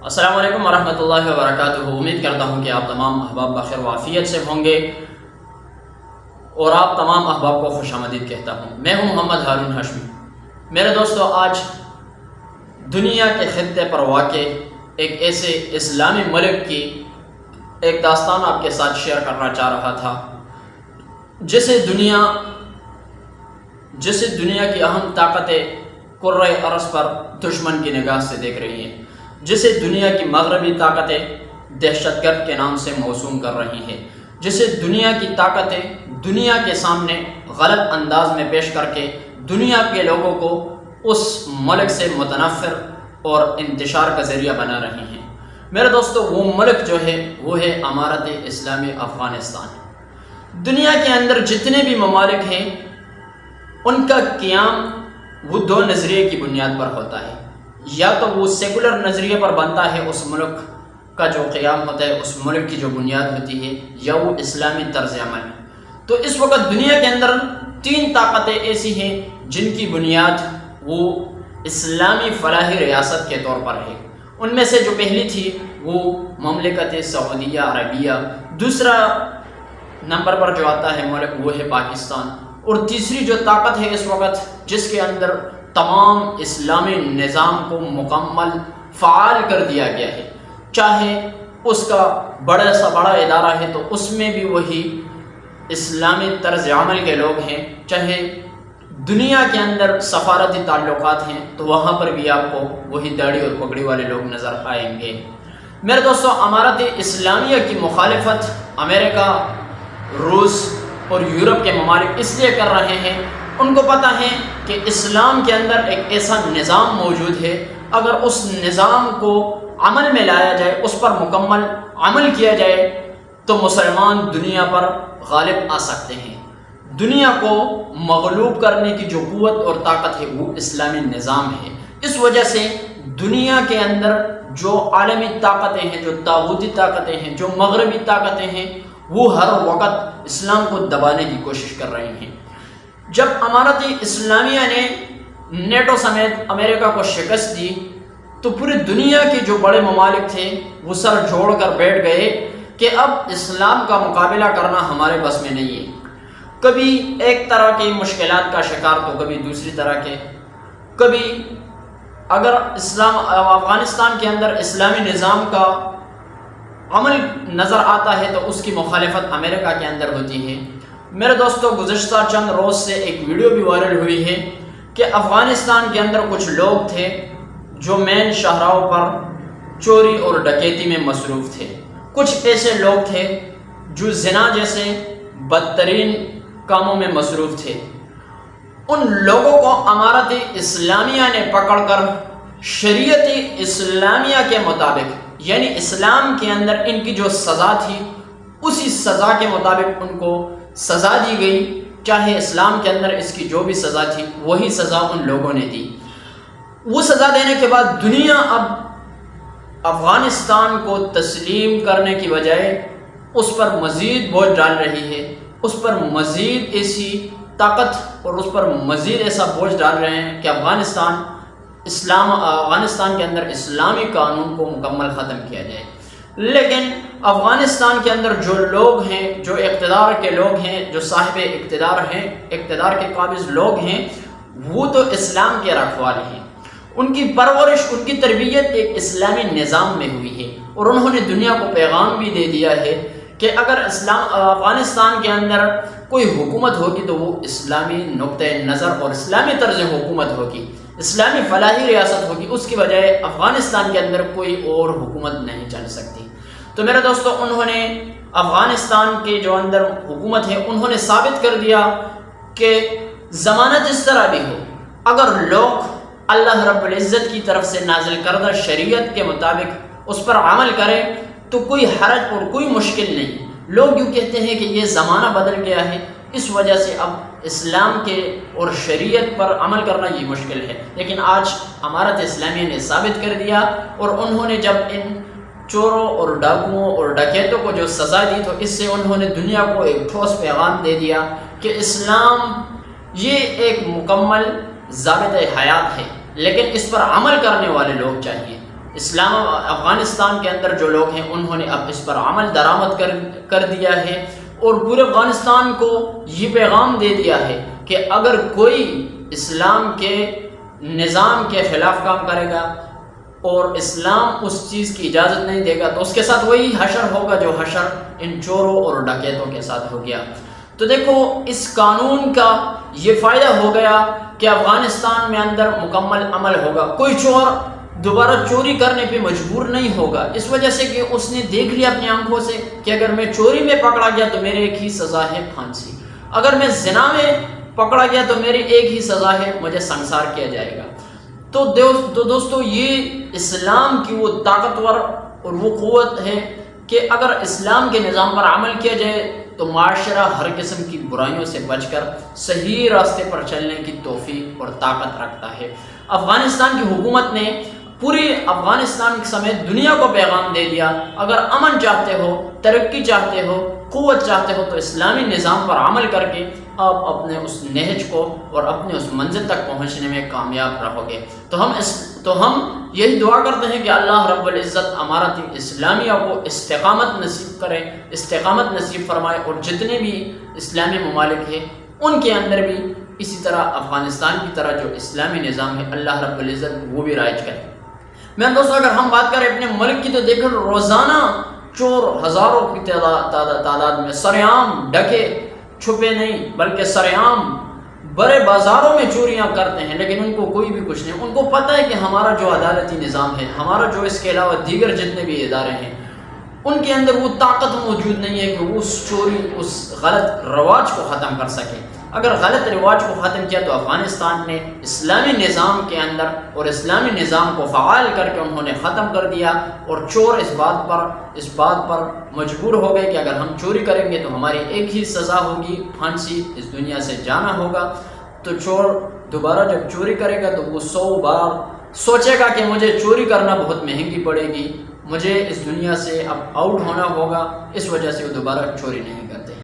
السلام علیکم ورحمۃ اللہ وبرکاتہ۔ امید کرتا ہوں کہ آپ تمام احباب بخیر و عافیت سے ہوں گے اور آپ تمام احباب کو خوش آمدید کہتا ہوں۔ میں ہوں محمد ہارون ہاشمی۔ میرے دوستو، آج دنیا کے خطے پر واقع ایک ایسے اسلامی ملک کی ایک داستان آپ کے ساتھ شیئر کرنا چاہ رہا تھا جسے دنیا کی اہم طاقتیں کرۂ ارض پر دشمن کی نگاہ سے دیکھ رہی ہیں، جسے دنیا کی مغربی طاقتیں دہشت گرد کے نام سے موسوم کر رہی ہیں، جسے دنیا کی طاقتیں دنیا کے سامنے غلط انداز میں پیش کر کے دنیا کے لوگوں کو اس ملک سے متنفر اور انتشار کا ذریعہ بنا رہی ہیں۔ میرے دوستو، وہ ملک جو ہے وہ ہے امارت اسلامی افغانستان۔ دنیا کے اندر جتنے بھی ممالک ہیں ان کا قیام وہ دو نظریے کی بنیاد پر ہوتا ہے، یا تو وہ سیکولر نظریے پر بنتا ہے، اس ملک کا جو قیام ہوتا ہے، اس ملک کی جو بنیاد ہوتی ہے، یا وہ اسلامی طرز عمل۔ تو اس وقت دنیا کے اندر تین طاقتیں ایسی ہیں جن کی بنیاد وہ اسلامی فلاحی ریاست کے طور پر ہے۔ ان میں سے جو پہلی تھی وہ مملکت سعودیہ عربیہ، دوسرا نمبر پر جو آتا ہے ملک وہ ہے پاکستان، اور تیسری جو طاقت ہے اس وقت جس کے اندر تمام اسلامی نظام کو مکمل فعال کر دیا گیا ہے، چاہے اس کا بڑا سا بڑا ادارہ ہے تو اس میں بھی وہی اسلامی طرز عمل کے لوگ ہیں، چاہے دنیا کے اندر سفارتی تعلقات ہیں تو وہاں پر بھی آپ کو وہی داڑھی اور پگڑی والے لوگ نظر آئیں گے۔ میرے دوستو، امارت اسلامیہ کی مخالفت امریکہ، روس اور یورپ کے ممالک اس لیے کر رہے ہیں، ان کو پتہ ہے کہ اسلام کے اندر ایک ایسا نظام موجود ہے، اگر اس نظام کو عمل میں لایا جائے، اس پر مکمل عمل کیا جائے تو مسلمان دنیا پر غالب آ سکتے ہیں۔ دنیا کو مغلوب کرنے کی جو قوت اور طاقت ہے وہ اسلامی نظام ہے۔ اس وجہ سے دنیا کے اندر جو عالمی طاقتیں ہیں، جو طاغوتی طاقتیں ہیں، جو مغربی طاقتیں ہیں، وہ ہر وقت اسلام کو دبانے کی کوشش کر رہی ہیں۔ جب امارت اسلامیہ نے نیٹو سمیت امریکہ کو شکست دی تو پوری دنیا کے جو بڑے ممالک تھے وہ سر جوڑ کر بیٹھ گئے کہ اب اسلام کا مقابلہ کرنا ہمارے بس میں نہیں ہے۔ کبھی ایک طرح کی مشکلات کا شکار تو کبھی دوسری طرح کے، کبھی اگر افغانستان کے اندر اسلامی نظام کا عمل نظر آتا ہے تو اس کی مخالفت امریکہ کے اندر ہوتی ہے۔ میرے دوستو، گزشتہ چند روز سے ایک ویڈیو بھی وائرل ہوئی ہے کہ افغانستان کے اندر کچھ لوگ تھے جو مین شاہراہوں پر چوری اور ڈکیتی میں مصروف تھے۔ کچھ ایسے لوگ تھے جو زنا جیسے بدترین کاموں میں مصروف تھے۔ ان لوگوں کو امارت اسلامیہ نے پکڑ کر شریعت اسلامیہ کے مطابق، یعنی اسلام کے اندر ان کی جو سزا تھی اسی سزا کے مطابق ان کو سزا دی گئی، چاہے اسلام کے اندر اس کی جو بھی سزا تھی وہی سزا ان لوگوں نے دی۔ وہ سزا دینے کے بعد دنیا اب افغانستان کو تسلیم کرنے کی بجائے اس پر مزید بوجھ ڈال رہی ہے، اس پر مزید ایسی طاقت اور اس پر مزید ایسا بوجھ ڈال رہے ہیں کہ افغانستان کے اندر اسلامی قانون کو مکمل ختم کیا جائے۔ لیکن افغانستان کے اندر جو لوگ ہیں، جو اقتدار کے لوگ ہیں، جو صاحب اقتدار ہیں، اقتدار کے قابض لوگ ہیں، وہ تو اسلام کے رکھوالے ہیں۔ ان کی پرورش، ان کی تربیت ایک اسلامی نظام میں ہوئی ہے، اور انہوں نے دنیا کو پیغام بھی دے دیا ہے کہ اگر افغانستان کے اندر کوئی حکومت ہوگی تو وہ اسلامی نقطۂ نظر اور اسلامی طرز حکومت ہوگی، اسلامی فلاحی ریاست ہوگی، اس کی بجائے افغانستان کے اندر کوئی اور حکومت نہیں چل سکتی۔ تو میرے دوستو، انہوں نے افغانستان کے جو اندر حکومت ہے انہوں نے ثابت کر دیا کہ زمانہ جس طرح بھی ہو، اگر لوگ اللہ رب العزت کی طرف سے نازل کردہ شریعت کے مطابق اس پر عمل کریں تو کوئی حرج اور کوئی مشکل نہیں۔ لوگ یوں کہتے ہیں کہ یہ زمانہ بدل گیا ہے، اس وجہ سے اب اسلام کے اور شریعت پر عمل کرنا یہ مشکل ہے، لیکن آج امارت اسلامیہ نے ثابت کر دیا، اور انہوں نے جب ان چوروں اور ڈاکوؤں اور ڈکیتوں کو جو سزا دی تو اس سے انہوں نے دنیا کو ایک ٹھوس پیغام دے دیا کہ اسلام یہ ایک مکمل ضابطۂ حیات ہے، لیکن اس پر عمل کرنے والے لوگ چاہیے۔ افغانستان کے اندر جو لوگ ہیں انہوں نے اب اس پر عمل درآمد کر دیا ہے، اور پورے افغانستان کو یہ پیغام دے دیا ہے کہ اگر کوئی اسلام کے نظام کے خلاف کام کرے گا اور اسلام اس چیز کی اجازت نہیں دے گا تو اس کے ساتھ وہی حشر ہوگا جو حشر ان چوروں اور ڈکیتوں کے ساتھ ہو گیا۔ تو دیکھو اس قانون کا یہ فائدہ ہو گیا کہ افغانستان میں اندر مکمل عمل ہوگا، کوئی چور دوبارہ چوری کرنے پہ مجبور نہیں ہوگا، اس وجہ سے کہ اس نے دیکھ لیا اپنی آنکھوں سے کہ اگر میں چوری میں پکڑا گیا تو میرے ایک ہی سزا ہے پھانسی، اگر میں زنا میں پکڑا گیا تو میری ایک ہی سزا ہے، مجھے سنسار کیا جائے گا۔ تو دوستو یہ اسلام کی وہ طاقتور اور وہ قوت ہے کہ اگر اسلام کے نظام پر عمل کیا جائے تو معاشرہ ہر قسم کی برائیوں سے بچ کر صحیح راستے پر چلنے کی توفیق اور طاقت رکھتا ہے۔ افغانستان کی حکومت نے پوری افغانستان سمیت دنیا کو پیغام دے دیا، اگر امن چاہتے ہو، ترقی چاہتے ہو، قوت چاہتے ہو تو اسلامی نظام پر عمل کر کے آپ اپنے اس نہج کو اور اپنے اس منزل تک پہنچنے میں کامیاب رہو گے۔ تو ہم یہی دعا کرتے ہیں کہ اللہ رب العزت امارت اسلامیہ کو استقامت نصیب کرے، استقامت نصیب فرمائے، اور جتنے بھی اسلامی ممالک ہیں ان کے اندر بھی اسی طرح افغانستان کی طرح جو اسلامی نظام ہے اللہ رب العزت وہ بھی رائج کرے۔ میں دوستو اگر ہم بات کریں اپنے ملک کی تو دیکھو روزانہ چور ہزاروں کی تعداد میں سرعام ڈکے چھپے نہیں بلکہ سرعام بڑے بازاروں میں چوریاں کرتے ہیں، لیکن ان کو کوئی بھی کچھ نہیں، ان کو پتہ ہے کہ ہمارا جو عدالتی نظام ہے، ہمارا جو اس کے علاوہ دیگر جتنے بھی ادارے ہیں ان کے اندر وہ طاقت موجود نہیں ہے کہ وہ اس چوری اس غلط رواج کو ختم کر سکے۔ اگر غلط رواج کو ختم کیا تو افغانستان نے اسلامی نظام کے اندر اور اسلامی نظام کو فعال کر کے انہوں نے ختم کر دیا، اور چور اس بات پر مجبور ہو گئے کہ اگر ہم چوری کریں گے تو ہماری ایک ہی سزا ہوگی پھانسی، اس دنیا سے جانا ہوگا۔ تو چور دوبارہ جب چوری کرے گا تو وہ 100 بار سوچے گا کہ مجھے چوری کرنا بہت مہنگی پڑے گی، مجھے اس دنیا سے اب آؤٹ ہونا ہوگا، اس وجہ سے وہ دوبارہ چوری نہیں کرتے۔